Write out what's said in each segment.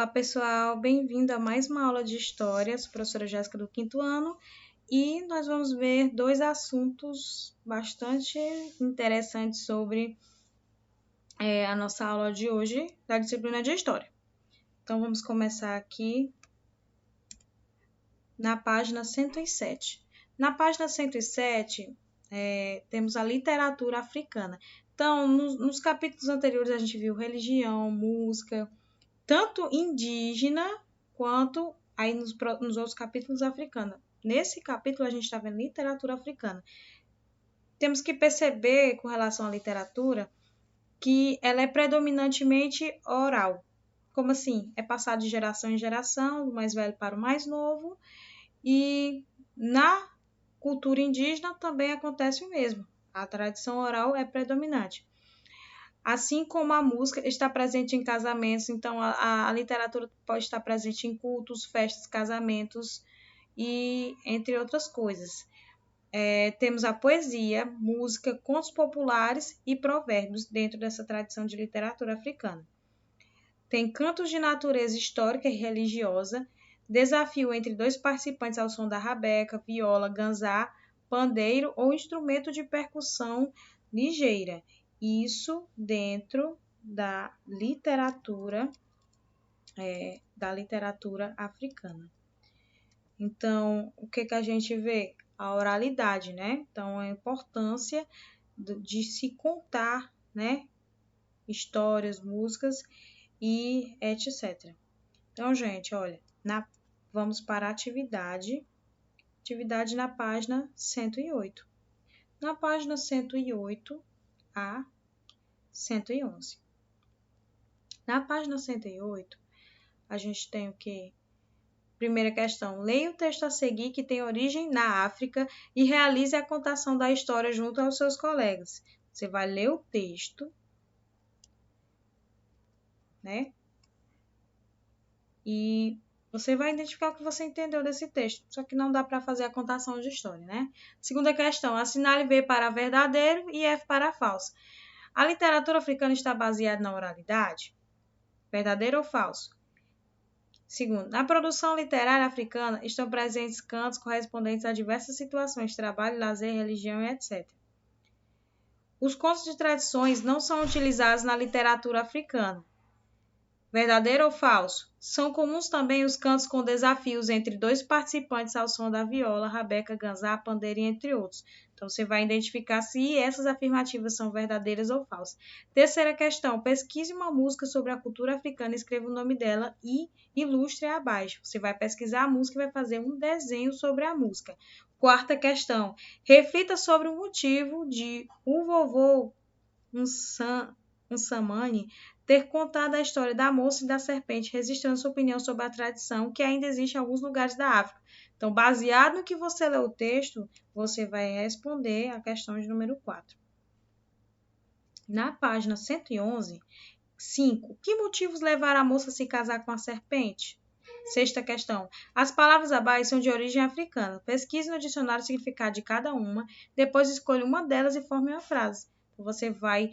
Olá, pessoal, bem-vindo a mais uma aula de História. Sou a professora Jéssica do 5º ano e nós vamos ver dois assuntos bastante interessantes sobre a nossa aula de hoje da disciplina de História. Então, vamos começar aqui na página 107. Na página 107, temos a literatura africana. Então, nos capítulos anteriores, a gente viu religião, música, tanto indígena quanto aí nos outros capítulos africanos. Nesse capítulo, a gente está vendo literatura africana. Temos que perceber, com relação à literatura, que ela é predominantemente oral. Como assim? É passado de geração em geração, do mais velho para o mais novo, e na cultura indígena também acontece o mesmo. A tradição oral é predominante. Assim como a música está presente em casamentos, então a literatura pode estar presente em cultos, festas, casamentos e entre outras coisas. Temos a poesia, música, contos populares e provérbios dentro dessa tradição de literatura africana. Tem cantos de natureza histórica e religiosa, desafio entre dois participantes ao som da rabeca, viola, ganzá, pandeiro ou instrumento de percussão ligeira. Isso dentro da literatura africana. Então, o que a gente vê? A oralidade, né? Então, a importância de se contar, né? Histórias, músicas e etc. Então, gente, olha, vamos para a atividade na página 108. Na página 108 a 111. Na página 108, a gente tem o quê? Primeira questão. Leia o texto a seguir que tem origem na África e realize a contação da história junto aos seus colegas. Você vai ler o texto, né? E você vai identificar o que você entendeu desse texto, só que não dá para fazer a contação de história, né? Segunda questão. Assinale V para verdadeiro e F para falso. A literatura africana está baseada na oralidade? Verdadeiro ou falso? Segundo, na produção literária africana estão presentes cantos correspondentes a diversas situações, trabalho, lazer, religião e etc. Os contos de tradições não são utilizados na literatura africana. Verdadeiro ou falso? São comuns também os cantos com desafios entre dois participantes ao som da viola, rabeca, ganzá, pandeiro, entre outros. Então, você vai identificar se essas afirmativas são verdadeiras ou falsas. Terceira questão. Pesquise uma música sobre a cultura africana, escreva o nome dela e ilustre abaixo. Você vai pesquisar a música e vai fazer um desenho sobre a música. Quarta questão. Reflita sobre o motivo de o vovô Nsamani ter contado a história da moça e da serpente, registrando sua opinião sobre a tradição que ainda existe em alguns lugares da África. Então, baseado no que você leu o texto, você vai responder a questão de número 4. Na página 111, 5. Que motivos levaram a moça a se casar com a serpente? Sexta questão. As palavras abaixo são de origem africana. Pesquise no dicionário o significado de cada uma, depois escolha uma delas e forme uma frase. Então, você vai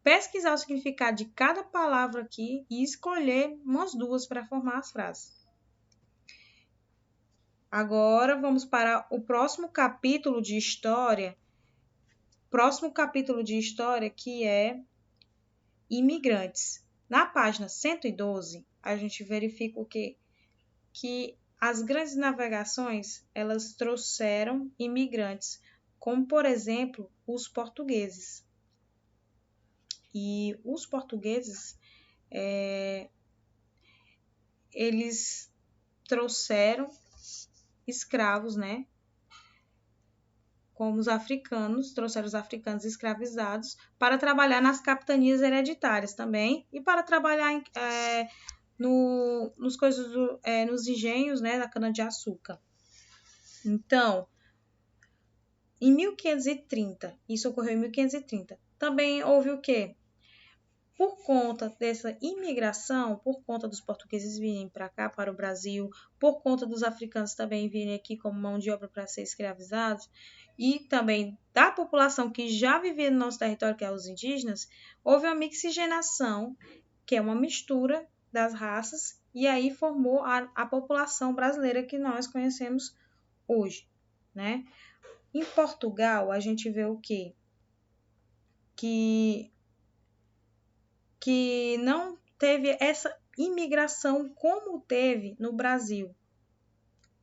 pesquisar o significado de cada palavra aqui e escolher umas duas para formar as frases. Agora, vamos para o próximo capítulo de história. Que é imigrantes. Na página 112, a gente verifica o quê? Que as grandes navegações, elas trouxeram imigrantes, como, por exemplo, os portugueses. E os portugueses, eles trouxeram escravos, né? Como os africanos, trouxeram os africanos escravizados para trabalhar nas capitanias hereditárias também e para trabalhar nos engenhos, né, da cana-de-açúcar. Então, em 1530, isso ocorreu em 1530, também houve o quê? Por conta dessa imigração, por conta dos portugueses virem para cá, para o Brasil, por conta dos africanos também virem aqui como mão de obra para ser escravizados, e também da população que já vivia no nosso território, que é os indígenas, houve uma mixigenação, que é uma mistura das raças, e aí formou a população brasileira que nós conhecemos hoje, né? Em Portugal, a gente vê o quê? Que não teve essa imigração como teve no Brasil.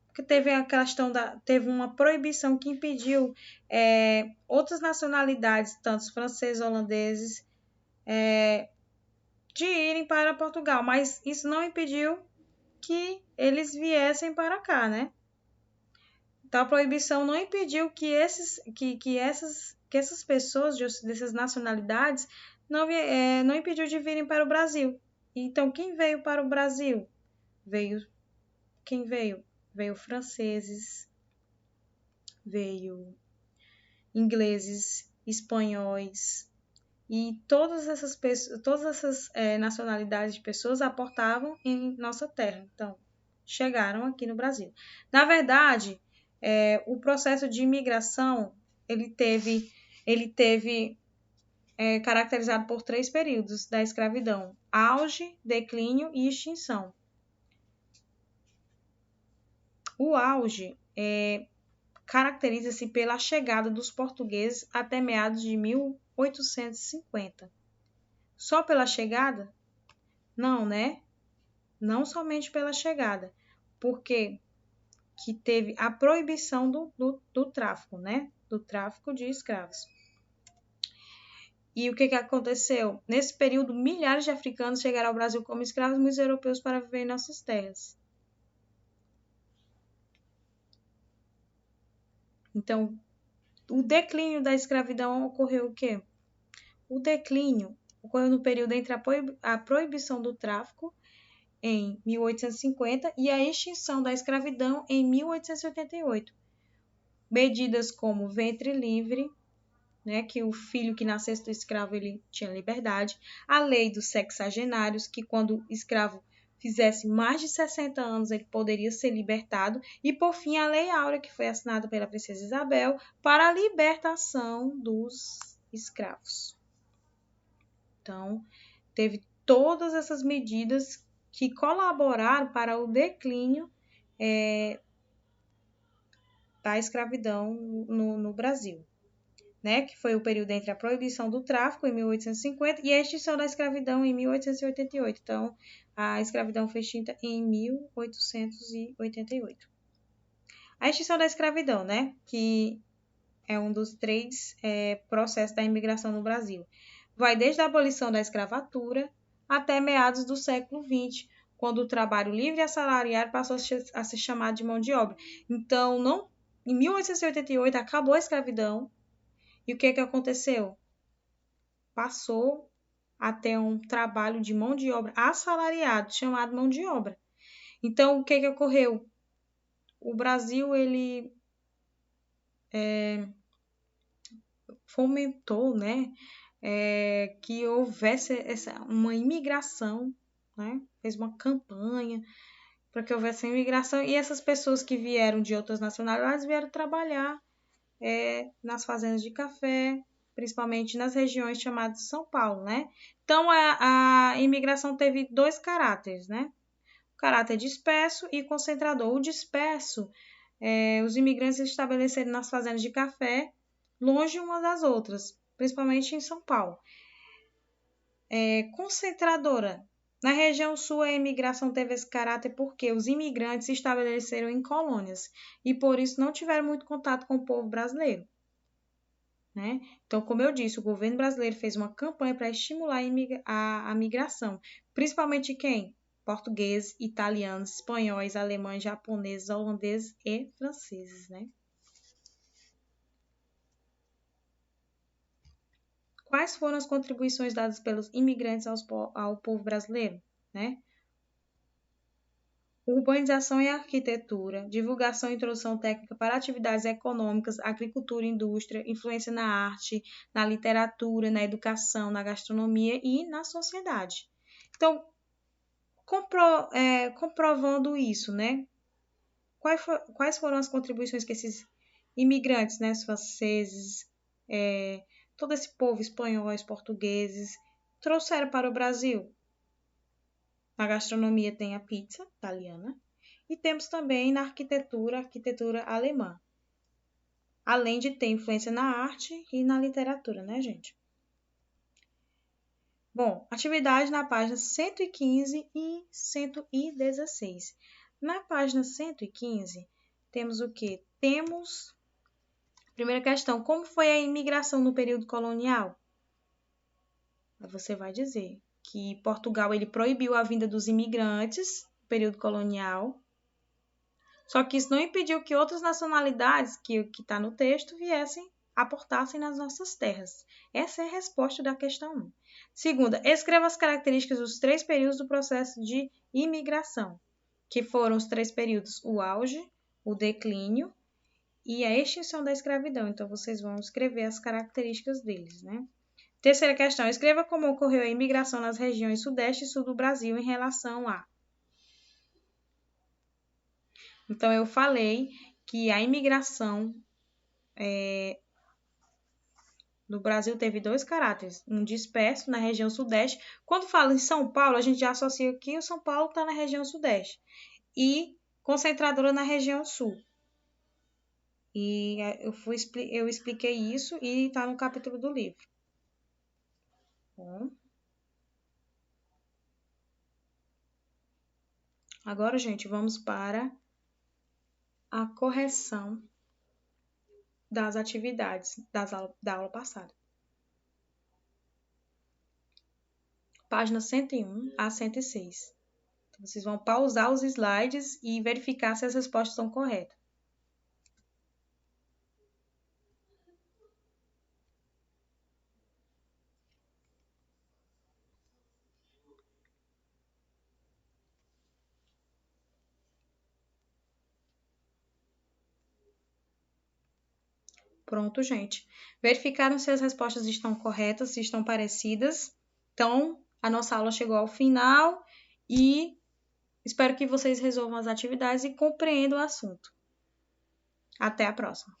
Porque teve a questão teve uma proibição que impediu outras nacionalidades, tanto franceses, holandeses, de irem para Portugal, mas isso não impediu que eles viessem para cá, né? Então a proibição não impediu que essas pessoas dessas nacionalidades não impediu de virem para o Brasil. Então quem veio para o Brasil? Quem veio? Veio franceses, veio ingleses, espanhóis, e todas essas nacionalidades de pessoas aportavam em nossa terra. Então, chegaram aqui no Brasil. Na verdade, o processo de imigração ele teve caracterizado por 3 períodos da escravidão: auge, declínio e extinção. O auge caracteriza-se pela chegada dos portugueses até meados de 1850. Só pela chegada? Não, né? Não somente pela chegada, porque que teve a proibição do tráfico, né? Do tráfico de escravos. E o que aconteceu? Nesse período, milhares de africanos chegaram ao Brasil como escravos e muitos europeus para viver em nossas terras. Então, o declínio da escravidão ocorreu o quê? O declínio ocorreu no período entre a proibição do tráfico em 1850 e a extinção da escravidão em 1888. Medidas como ventre livre, né, que o filho que nascesse do escravo ele tinha liberdade, a lei dos sexagenários, que quando o escravo fizesse mais de 60 anos ele poderia ser libertado, e por fim a Lei Áurea, que foi assinada pela princesa Isabel para a libertação dos escravos. Então, teve todas essas medidas que colaboraram para o declínio da escravidão no Brasil, né? Que foi o período entre a proibição do tráfico, em 1850, e a extinção da escravidão, em 1888. Então, a escravidão foi extinta em 1888. A extinção da escravidão, né? Que é um dos 3 processos da imigração no Brasil. Vai desde a abolição da escravatura até meados do século XX, quando o trabalho livre e assalariado passou a ser chamado de mão de obra. Então, em 1888 acabou a escravidão, e o que aconteceu? Passou a ter um trabalho de mão de obra assalariado, chamado mão de obra. Então, o que ocorreu? O Brasil, ele fomentou, né, que houvesse uma imigração, né? Fez uma campanha para que houvesse imigração, e essas pessoas que vieram de outras nacionalidades vieram trabalhar nas fazendas de café, principalmente nas regiões chamadas de São Paulo, né? Então, a imigração teve 2 caráteres, né? O caráter disperso e concentrador. O disperso, os imigrantes se estabeleceram nas fazendas de café, longe umas das outras, principalmente em São Paulo. Concentradora. Na região sul, a imigração teve esse caráter porque os imigrantes se estabeleceram em colônias e, por isso, não tiveram muito contato com o povo brasileiro, né? Então, como eu disse, o governo brasileiro fez uma campanha para estimular a migração, principalmente quem? Portugueses, italianos, espanhóis, alemães, japoneses, holandeses e franceses, né? Quais foram as contribuições dadas pelos imigrantes ao povo brasileiro, né? Urbanização e arquitetura, divulgação e introdução técnica para atividades econômicas, agricultura e indústria, influência na arte, na literatura, na educação, na gastronomia e na sociedade. Então, comprovando isso, né? Quais foram as contribuições que esses imigrantes, né, os franceses, todo esse povo espanhóis, portugueses, trouxeram para o Brasil? Na gastronomia tem a pizza italiana. E temos também na arquitetura, arquitetura alemã. Além de ter influência na arte e na literatura, né, gente? Bom, atividade na página 115 e 116. Na página 115, temos o quê? Temos, primeira questão, como foi a imigração no período colonial? Você vai dizer que Portugal ele proibiu a vinda dos imigrantes no período colonial, só que isso não impediu que outras nacionalidades, que está no texto, viessem, aportassem nas nossas terras. Essa é a resposta da questão 1. Segunda, escreva as características dos 3 períodos do processo de imigração, que foram os 3 períodos, o auge, o declínio e a extinção da escravidão. Então, vocês vão escrever as características deles, né? Terceira questão, escreva como ocorreu a imigração nas regiões sudeste e sul do Brasil em relação a... Então, eu falei que a imigração no Brasil teve 2 caráteres, um disperso na região sudeste. Quando fala em São Paulo, a gente já associa que o São Paulo está na região sudeste e concentradora na região sul. E eu expliquei isso e está no capítulo do livro. Bom. Agora, gente, vamos para a correção das atividades da aula passada. Página 101 a 106. Então, vocês vão pausar os slides e verificar se as respostas estão corretas. Pronto, gente. Verificaram se as respostas estão corretas, se estão parecidas. Então, a nossa aula chegou ao final e espero que vocês resolvam as atividades e compreendam o assunto. Até a próxima!